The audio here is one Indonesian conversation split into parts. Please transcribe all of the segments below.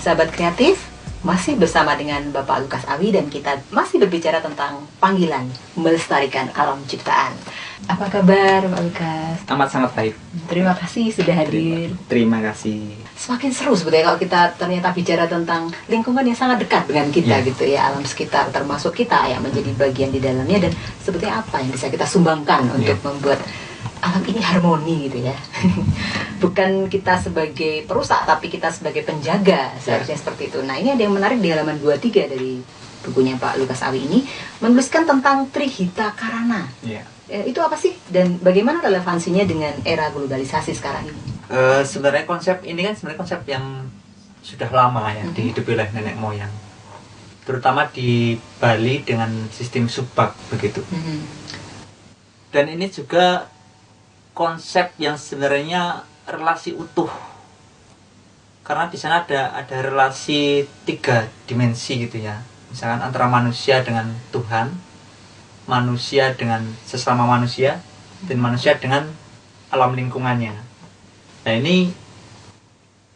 Sahabat kreatif, masih bersama dengan Bapak Lukas Awi dan kita masih berbicara tentang panggilan melestarikan alam ciptaan. Apa kabar Pak Lukas? Sangat baik. Terima kasih sudah hadir. Terima kasih. Semakin seru sebetulnya kalau kita ternyata bicara tentang lingkungan yang sangat dekat dengan kita gitu ya, alam sekitar termasuk kita yang menjadi bagian di dalamnya, dan sebetulnya apa yang bisa kita sumbangkan untuk membuat alam ini harmoni gitu ya. Bukan kita sebagai perusak, tapi kita sebagai penjaga, seharusnya seperti itu. Nah, ini ada yang menarik di halaman 23 dari bukunya Pak Lukas Awi ini, menuliskan tentang Trihita Karana. Itu apa sih dan bagaimana relevansinya dengan era globalisasi sekarang ini? Sebenarnya konsep ini kan sebenarnya konsep yang sudah lama ya dihidupi oleh nenek moyang, terutama di Bali dengan sistem subak begitu. Dan ini juga konsep yang sebenarnya relasi utuh, karena di sana ada relasi 3 dimensi gitu ya, misalkan antara manusia dengan Tuhan, manusia dengan sesama manusia, dan manusia dengan alam lingkungannya. Nah, ini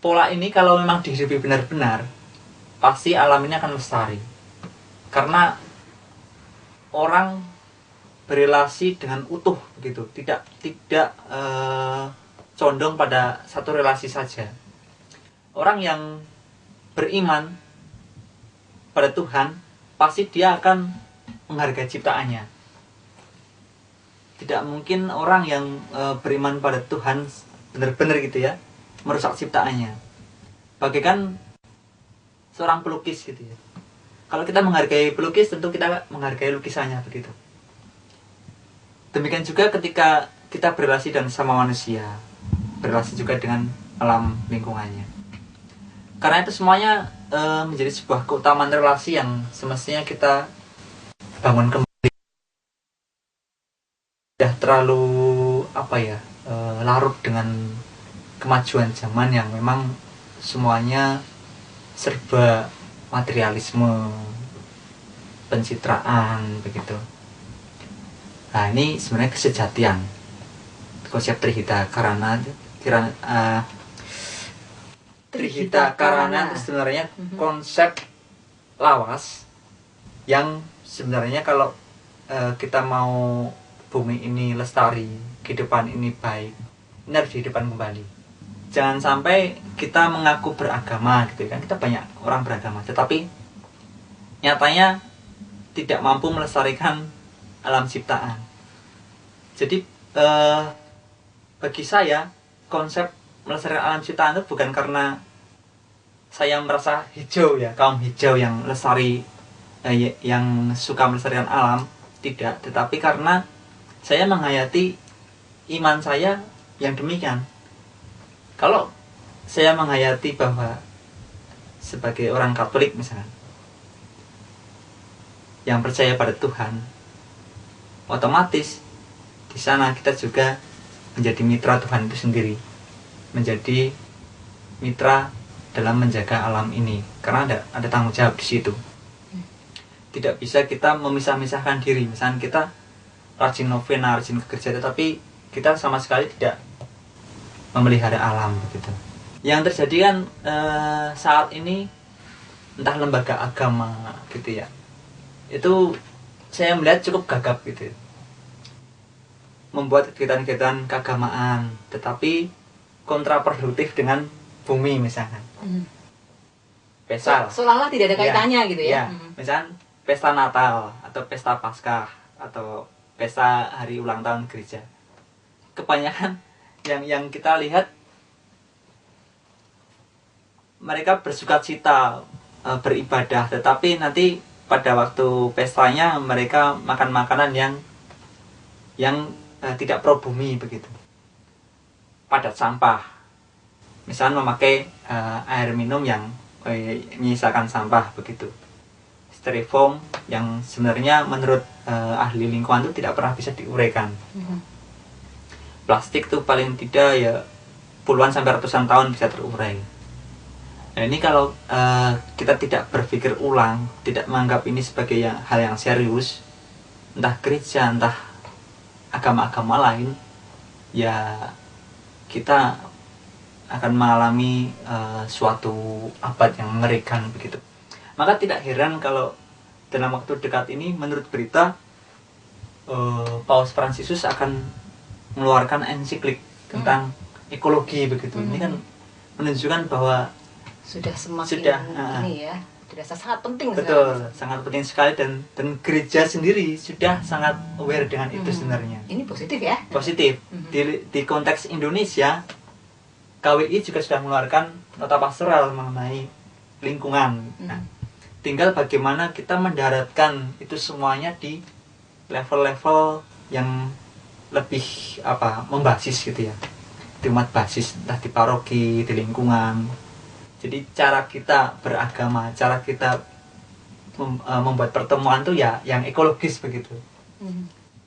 pola ini kalau memang dihidupi benar-benar, pasti alam ini akan lestari, karena orang berelasi dengan utuh begitu, tidak condong pada satu relasi saja. Orang yang beriman pada Tuhan, pasti dia akan menghargai ciptaannya. Tidak mungkin orang yang beriman pada Tuhan benar-benar gitu ya, merusak ciptaannya. Bagaikan seorang pelukis gitu ya. Kalau kita menghargai pelukis, tentu kita menghargai lukisannya begitu. Demikian juga ketika kita berrelasi dengan sama manusia, berrelasi juga dengan alam lingkungannya. Karena itu semuanya menjadi sebuah keutamaan relasi yang semestinya kita bangun kembali. Sudah terlalu larut dengan kemajuan zaman yang memang semuanya serba materialisme, pencitraan begitu. Nah, ini sebenarnya kesejatian konsep Trihita Karana. Trihita Karana itu sebenarnya konsep lawas yang sebenarnya kalau kita mau bumi ini lestari, kehidupan ini baik, ini harus dihidupkan kembali. Jangan sampai kita mengaku beragama gitu kan, kita banyak orang beragama, tetapi nyatanya tidak mampu melestarikan alam ciptaan. Jadi bagi saya konsep melestarikan alam ciptaan itu bukan karena saya merasa hijau ya, kaum hijau yang lestari, yang suka melestarikan alam, tidak, tetapi karena saya menghayati iman saya yang demikian. Kalau saya menghayati bahwa sebagai orang Katolik misalnya, yang percaya pada Tuhan, otomatis di sana kita juga menjadi mitra Tuhan itu sendiri, menjadi mitra dalam menjaga alam ini, karena ada tanggung jawab di situ. Tidak bisa kita memisah-misahkan diri. Misalnya kita rajin novena, rajin ke gereja, tetapi kita sama sekali tidak memelihara alam begitu. Yang terjadi kan saat ini entah lembaga agama gitu ya, itu saya melihat cukup gagap gitu, membuat kegiatan-kegiatan keagamaan tetapi kontraproduktif dengan bumi misalkan. Pesta seolah-olah tidak ada kaitannya gitu ya. Misalkan pesta Natal atau pesta Paskah atau pesta hari ulang tahun gereja, kebanyakan yang kita lihat mereka bersukacita beribadah, tetapi nanti pada waktu pestanya mereka makan makanan yang tidak pro bumi begitu, padat sampah, misalnya memakai air minum yang menyisakan sampah begitu, styrofoam yang sebenarnya menurut ahli lingkungan itu tidak pernah bisa diuraikan. Plastik tuh paling tidak ya puluhan sampai ratusan tahun bisa terurai. Nah, ini kalau kita tidak berpikir ulang, tidak menganggap ini sebagai hal yang serius, entah gereja, entah agama-agama lain, ya kita akan mengalami suatu abad yang mengerikan begitu. Maka tidak heran kalau dalam waktu dekat ini menurut berita Paus Fransiskus akan mengeluarkan ensiklik tentang ekologi begitu. Ini kan menunjukkan bahwa sudah semakin sudah, ini ya, sudah sangat penting betul, sekarang. sangat penting sekali, dan gereja sendiri sudah sangat aware dengan itu sebenarnya. Ini positif ya? Positif. Di konteks Indonesia, KWI juga sudah mengeluarkan nota pastoral mengenai lingkungan. Nah, tinggal bagaimana kita mendaratkan itu semuanya di level-level yang lebih membasis gitu ya, di umat basis, entah di paroki, di lingkungan. Jadi cara kita beragama, cara kita membuat pertemuan tuh ya yang ekologis begitu.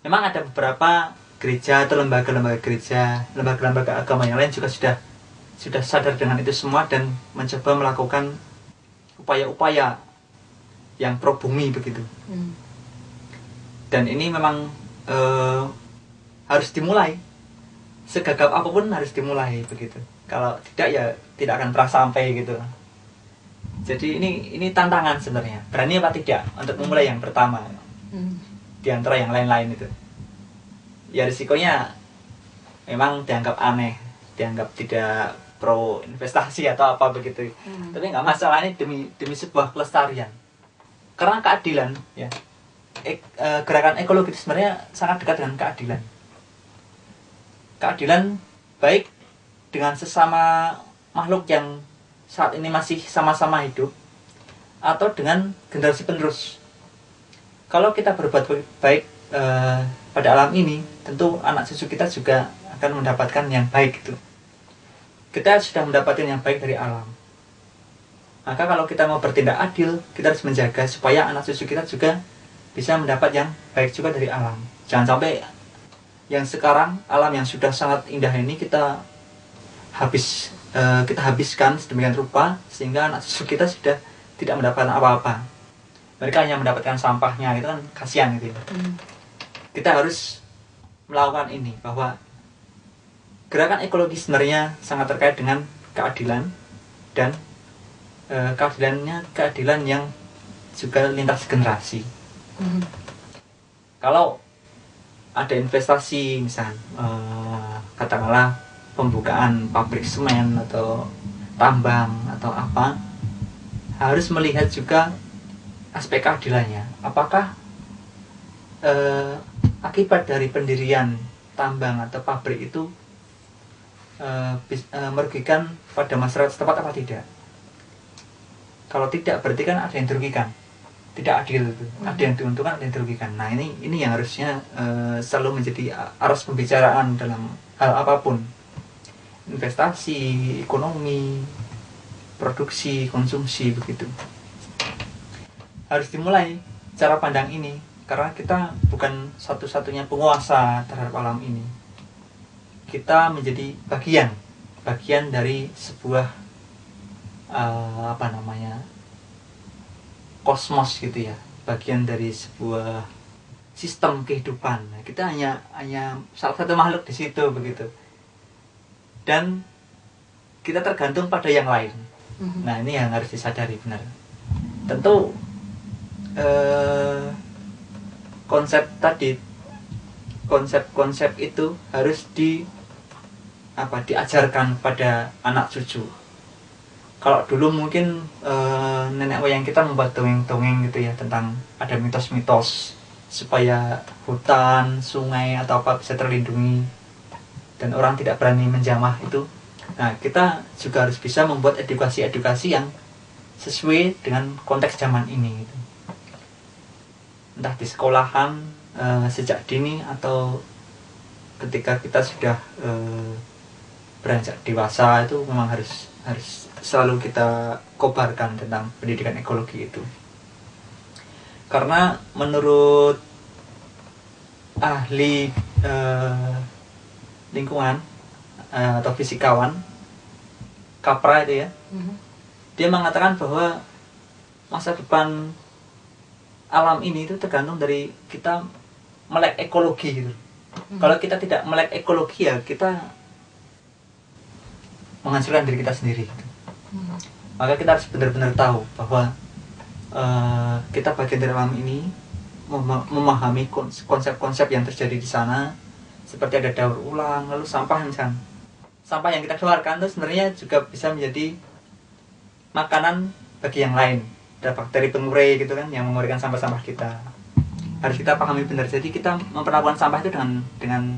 Memang ada beberapa gereja atau lembaga-lembaga gereja, lembaga-lembaga agama yang lain juga sudah sadar dengan itu semua dan mencoba melakukan upaya-upaya yang pro bumi begitu. Dan ini memang harus dimulai, segagap apapun harus dimulai begitu. Kalau tidak ya tidak akan pernah sampai gitu. Jadi ini tantangan sebenarnya. Berani apa tidak untuk memulai yang pertama di antara yang lain-lain itu. Ya risikonya memang dianggap aneh, dianggap tidak pro investasi atau apa begitu. Tapi nggak masalah, ini demi sebuah kelestarian. Karena keadilan ya. Gerakan ekologi itu sebenarnya sangat dekat dengan keadilan. Keadilan baik dengan sesama makhluk yang saat ini masih sama-sama hidup atau dengan generasi penerus. Kalau kita berbuat baik pada alam ini, tentu anak cucu kita juga akan mendapatkan yang baik itu. Kita sudah mendapatkan yang baik dari alam. Maka kalau kita mau bertindak adil, kita harus menjaga supaya anak cucu kita juga bisa mendapat yang baik juga dari alam. Jangan sampai yang sekarang alam yang sudah sangat indah ini kita habiskan sedemikian rupa sehingga anak cucu kita sudah tidak mendapatkan apa-apa. Mereka hanya mendapatkan sampahnya, itu kan kasihan gitu. Kita harus melakukan ini, bahwa gerakan ekologi sebenarnya sangat terkait dengan keadilan, dan keadilan yang juga lintas generasi. Kalau ada investasi misalnya katakanlah pembukaan pabrik semen atau tambang atau apa, harus melihat juga aspek keadilannya. Apakah akibat dari pendirian tambang atau pabrik itu merugikan pada masyarakat setempat apa tidak? Kalau tidak, berarti kan ada yang dirugikan, tidak adil itu. Ada yang diuntungkan, ada yang dirugikan. Nah ini yang harusnya selalu menjadi arus pembicaraan dalam hal apapun, investasi, ekonomi, produksi, konsumsi begitu. Harus dimulai cara pandang ini, karena kita bukan satu-satunya penguasa terhadap alam ini. Kita menjadi bagian dari sebuah kosmos gitu ya, bagian dari sebuah sistem kehidupan. Nah, kita hanya salah satu makhluk di situ begitu, dan kita tergantung pada yang lain. Nah ini yang harus disadari benar. Tentu konsep itu harus diajarkan pada anak cucu. Kalau dulu mungkin nenek moyang kita membuat dongeng-dongeng gitu ya, tentang ada mitos-mitos supaya hutan, sungai atau apa bisa terlindungi dan orang tidak berani menjamah itu. Nah kita juga harus bisa membuat edukasi yang sesuai dengan konteks zaman ini gitu. Entah di sekolahan sejak dini atau ketika kita sudah beranjak dewasa, itu memang harus selalu kita kobarkan tentang pendidikan ekologi itu. Karena menurut ahli lingkungan atau fisikawan Capra itu ya, dia mengatakan bahwa masa depan alam ini itu tergantung dari kita melek ekologi gitu. Kalau kita tidak melek ekologi ya kita menghancurkan diri kita sendiri gitu. Maka kita harus benar-benar tahu bahwa kita bagian dari alam ini, memahami konsep-konsep yang terjadi di sana, seperti ada daur ulang, lalu sampah misalnya. Sampah yang kita keluarkan itu sebenarnya juga bisa menjadi makanan bagi yang lain. Ada bakteri pengurai gitu kan yang menguraikan sampah-sampah kita. Harus kita pahami benar. Jadi kita memperlakukan sampah itu dengan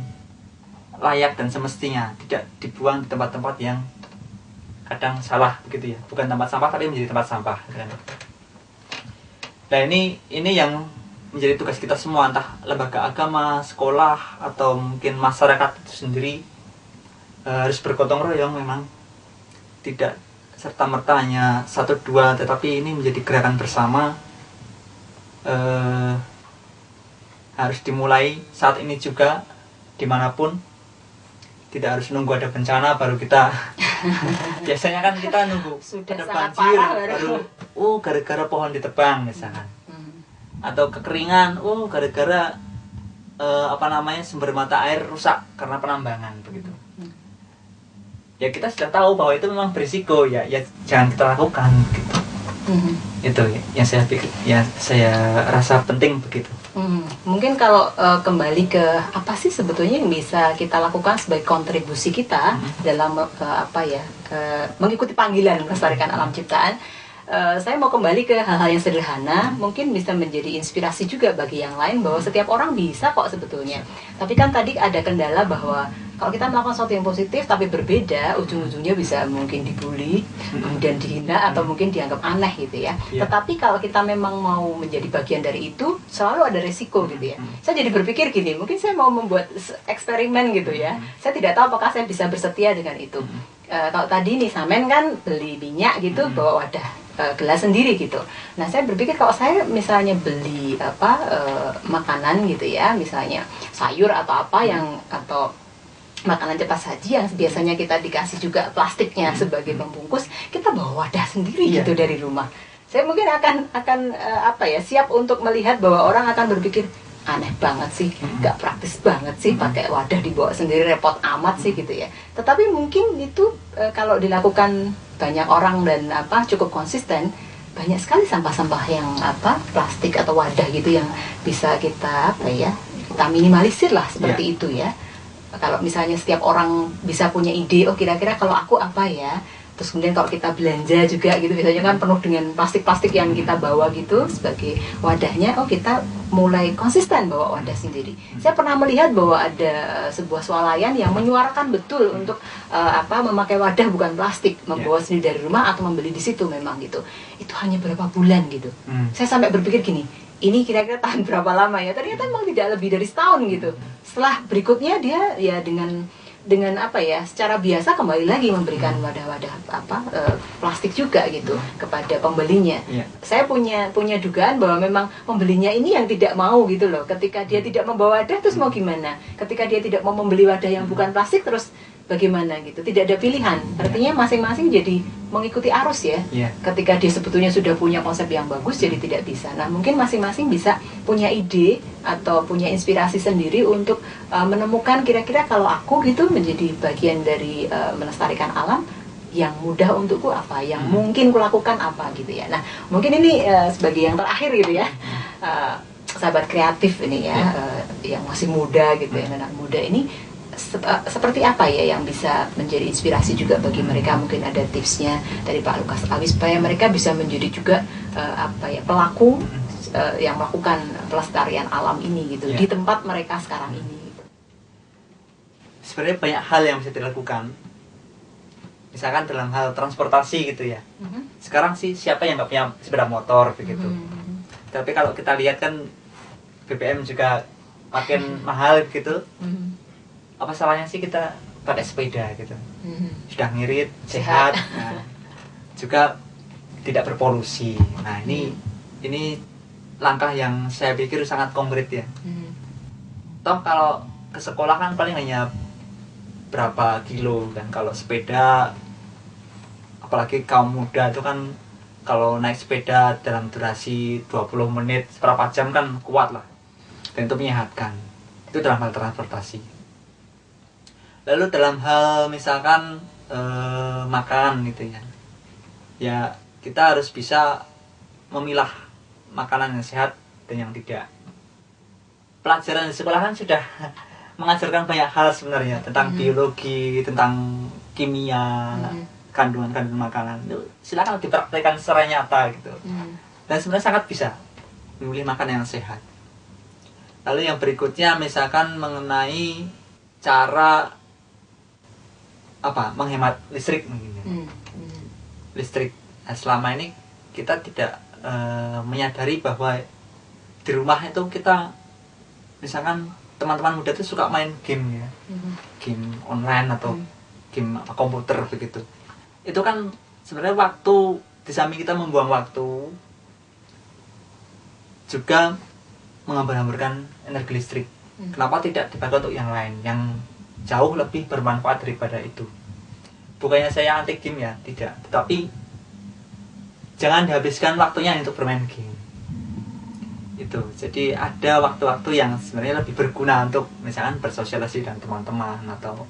layak dan semestinya, tidak dibuang di tempat-tempat yang kadang salah begitu ya. Bukan tempat sampah tapi menjadi tempat sampah kan. Nah ini yang menjadi tugas kita semua, entah lembaga agama, sekolah, atau mungkin masyarakat itu sendiri, harus bergotong royong memang. Tidak serta-merta hanya 1-2, tetapi ini menjadi gerakan bersama. Harus dimulai saat ini juga, dimanapun. Tidak harus nunggu ada bencana baru kita biasanya kan kita nunggu sudah ada sangat banjir parah, baru gara-gara pohon ditebang misalkan, atau kekeringan gara-gara sumber mata air rusak karena penambangan begitu. Ya kita sudah tahu bahwa itu memang berisiko, ya jangan kita lakukan gitu. Itu yang saya pikir, ya saya rasa penting begitu. Mungkin kalau kembali ke apa sih sebetulnya yang bisa kita lakukan sebagai kontribusi kita dalam mengikuti panggilan melestarikan alam ciptaan. Saya mau kembali ke hal-hal yang sederhana, mungkin bisa menjadi inspirasi juga bagi yang lain bahwa setiap orang bisa kok sebetulnya. Tapi kan tadi ada kendala bahwa kalau kita melakukan sesuatu yang positif tapi berbeda, ujung-ujungnya bisa mungkin dibully, kemudian dihina, atau mungkin dianggap aneh gitu ya. Tetapi kalau kita memang mau menjadi bagian dari itu, selalu ada resiko gitu ya. Saya jadi berpikir gini, mungkin saya mau membuat eksperimen gitu ya. Saya tidak tahu apakah saya bisa bersetia dengan itu. Kalau tadi nih Samen kan beli minyak gitu, bawa wadah gelas sendiri gitu. Nah saya berpikir kalau saya misalnya beli makanan gitu ya, misalnya sayur atau apa atau makanan cepat saji yang biasanya kita dikasih juga plastiknya sebagai pembungkus, kita bawa wadah sendiri gitu dari rumah. Saya mungkin akan siap untuk melihat bahwa orang akan berpikir aneh banget sih, gak praktis banget sih pakai wadah dibawa sendiri, repot amat sih gitu ya. Tetapi mungkin itu kalau dilakukan banyak orang dan cukup konsisten, banyak sekali sampah-sampah yang plastik atau wadah gitu yang bisa kita kita minimalisir lah seperti itu ya. Kalau misalnya setiap orang bisa punya ide, oh kira-kira kalau aku apa ya. Terus kemudian kalau kita belanja juga gitu, biasanya kan penuh dengan plastik-plastik yang kita bawa gitu sebagai wadahnya. Oh kita mulai konsisten bawa wadah sendiri. Saya pernah melihat bahwa ada sebuah swalayan yang menyuarakan betul untuk memakai wadah bukan plastik, membawa sendiri dari rumah atau membeli di situ memang gitu. Itu hanya berapa bulan gitu. Saya sampai berpikir gini, ini kira-kira tahan berapa lama ya? Ternyata memang tidak lebih dari setahun gitu. Setelah berikutnya dia ya dengan secara biasa kembali lagi memberikan wadah-wadah plastik juga gitu kepada pembelinya. Saya punya dugaan bahwa memang pembelinya ini yang tidak mau gitu loh. Ketika dia tidak membawa wadah terus mau gimana? Ketika dia tidak mau membeli wadah yang bukan plastik terus bagaimana gitu? Tidak ada pilihan. Artinya masing-masing jadi mengikuti arus ya. Ketika dia sebetulnya sudah punya konsep yang bagus jadi tidak bisa. Nah mungkin masing-masing bisa punya ide atau punya inspirasi sendiri untuk menemukan kira-kira kalau aku gitu menjadi bagian dari melestarikan alam, yang mudah untukku apa, yang mungkin kulakukan apa gitu ya. Nah mungkin ini sebagai yang terakhir gitu ya, sahabat kreatif ini ya, yang masih muda gitu ya, anak muda ini seperti apa ya yang bisa menjadi inspirasi juga bagi mereka. Mungkin ada tipsnya dari Pak Lukas Awi supaya mereka bisa menjadi juga pelaku yang melakukan pelestarian alam ini gitu di tempat mereka sekarang ini. Sebenarnya banyak hal yang bisa dilakukan. Misalkan dalam hal transportasi gitu ya. Sekarang sih siapa yang nggak punya sepeda motor begitu. Tapi kalau kita lihat kan BBM juga makin mahal gitu. Apa salahnya sih kita pakai sepeda gitu. Sudah ngirit, sehat, nah, juga tidak berpolusi. Nah ini langkah yang saya pikir sangat konkret ya. Toh kalau ke sekolah kan paling hanya berapa kilo kan, kalau sepeda apalagi kaum muda itu kan kalau naik sepeda dalam durasi 20 menit seberapa jam kan kuat lah, dan itu menyehatkan. Itu dalam hal transportasi. Lalu dalam hal misalkan makan gitu ya. Ya kita harus bisa memilah makanan yang sehat dan yang tidak. Pelajaran di sekolah kan sudah mengajarkan banyak hal sebenarnya tentang biologi, tentang kimia, kandungan-kandungan makanan. Itu silakan dipraktikkan secara nyata gitu. Dan sebenarnya sangat bisa memilih makanan yang sehat. Lalu yang berikutnya misalkan mengenai cara menghemat listrik mungkin ya. Listrik. Nah, selama ini kita tidak menyadari bahwa di rumah itu kita misalkan teman-teman muda itu suka main game ya, game online atau game komputer begitu. Itu kan sebenarnya waktu, di samping kita membuang waktu, juga menghambar-hamburkan energi listrik. Kenapa tidak dipakai untuk yang lain, yang jauh lebih bermanfaat daripada itu? Bukannya saya anti game ya, tidak. Tetapi jangan dihabiskan waktunya untuk bermain game. Itu. Jadi ada waktu-waktu yang sebenarnya lebih berguna untuk misalkan bersosialisasi dengan teman-teman atau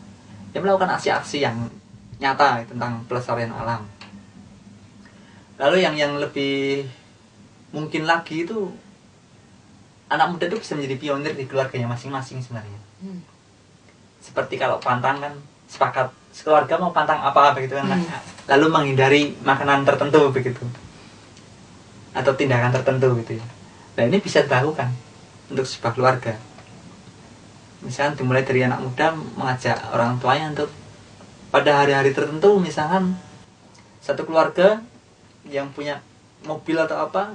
ya melakukan aksi-aksi yang nyata tentang pelestarian alam. Lalu yang lebih mungkin lagi itu anak muda itu bisa menjadi pionir di keluarganya masing-masing sebenarnya. Seperti kalau pantang kan sepakat sekeluarga mau pantang apa begitu kan, lalu menghindari makanan tertentu begitu atau tindakan tertentu gitu ya. Nah ini bisa dilakukan untuk sebuah keluarga. Misalkan dimulai dari anak muda mengajak orang tuanya untuk pada hari-hari tertentu, misalkan satu keluarga yang punya mobil atau apa,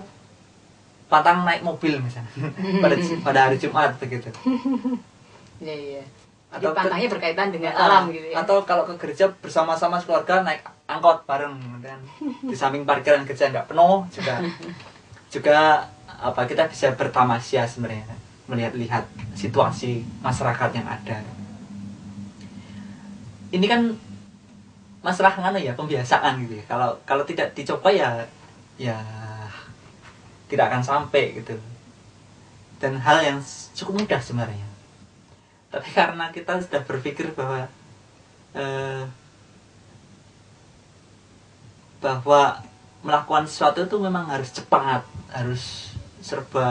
pantang naik mobil misalnya pada hari Jumat begitu. Iya. Atau pantangnya berkaitan dengan alam gitu ya. Atau kalau ke gereja bersama-sama keluarga naik angkot bareng dan di samping parkiran gereja nggak penuh juga kita bisa bertamasya sebenarnya melihat situasi masyarakat yang ada. Ini kan masalah pembiasaan gitu ya. Kalau tidak dicoba ya tidak akan sampai gitu. Dan hal yang cukup mudah sebenarnya. Tapi karena kita sudah berpikir bahwa melakukan sesuatu itu memang harus cepat, harus serba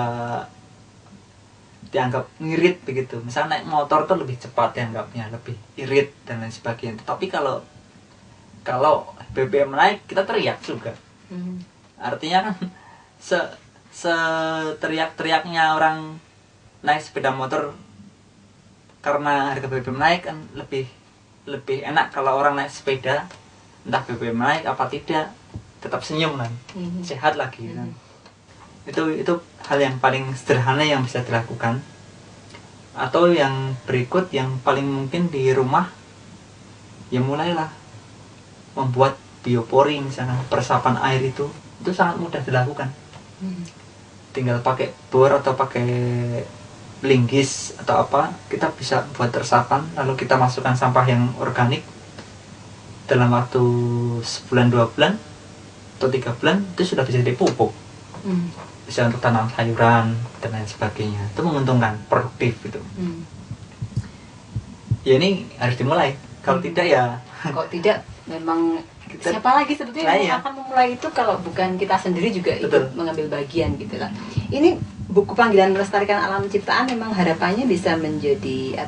dianggap ngirit begitu. Misalnya naik motor tuh lebih cepat dianggapnya, lebih irit dan lain sebagainya. Tapi kalau BBM naik kita teriak juga. Artinya kan teriak-teriaknya orang naik sepeda motor karena harga BBM naik kan lebih enak kalau orang naik sepeda, entah BBM naik apa tidak tetap senyum kan, sehat lagi kan. Itu hal yang paling sederhana yang bisa dilakukan. Atau yang berikut yang paling mungkin di rumah, ya mulailah membuat biopori misalnya, peresapan air itu sangat mudah dilakukan. Tinggal pakai bor atau pakai linggis atau apa, kita bisa buat resapan, lalu kita masukkan sampah yang organik dalam waktu sebulan 2 bulan atau 3 bulan itu sudah bisa jadi pupuk. Bisa untuk tanam sayuran dan lain sebagainya. Itu menguntungkan, produktif gitu. Ya ini harus dimulai. Kalau tidak ya memang siapa lagi sebetulnya yang akan memulai itu kalau bukan kita sendiri juga ikut mengambil bagian gitu lah. Ini buku Panggilan Melestarikan Alam Ciptaan memang harapannya bisa menjadi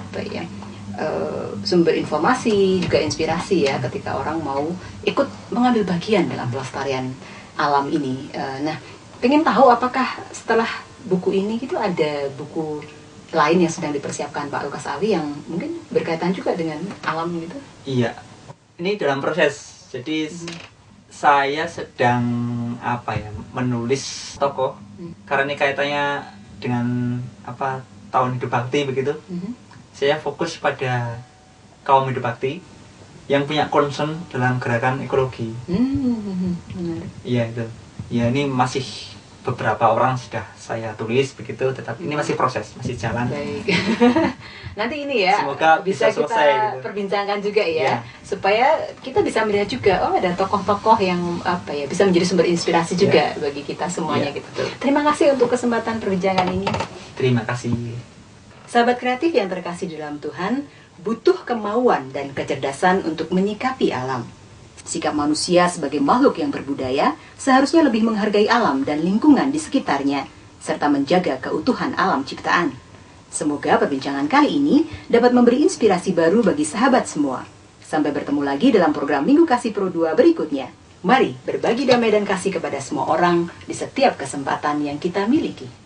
sumber informasi, juga inspirasi ya ketika orang mau ikut mengambil bagian dalam pelestarian alam ini. Nah, pengen tahu apakah setelah buku ini gitu ada buku lain yang sedang dipersiapkan Pak Lukas Awi yang mungkin berkaitan juga dengan alam gitu? Iya, ini dalam proses. Jadi saya sedang menulis tokoh karena ini kaitannya dengan tahun hidup bakti begitu. Saya fokus pada kaum hidup bakti yang punya concern dalam gerakan ekologi. Iya itu. Ya ini masih beberapa orang sudah saya tulis begitu, tetapi ini masih proses, masih jalan. Baik. Nanti ini ya, semoga bisa selesai, kita gitu. Perbincangkan juga ya, supaya kita bisa melihat juga, ada tokoh-tokoh yang bisa menjadi sumber inspirasi juga bagi kita semuanya gitu. Terima kasih untuk kesempatan perbincangan ini. Terima kasih. Sahabat kreatif yang terkasih dalam Tuhan, butuh kemauan dan kecerdasan untuk menyikapi alam. Sikap manusia sebagai makhluk yang berbudaya seharusnya lebih menghargai alam dan lingkungan di sekitarnya, serta menjaga keutuhan alam ciptaan. Semoga perbincangan kali ini dapat memberi inspirasi baru bagi sahabat semua. Sampai bertemu lagi dalam program Minggu Kasih Pro 2 berikutnya. Mari berbagi damai dan kasih kepada semua orang di setiap kesempatan yang kita miliki.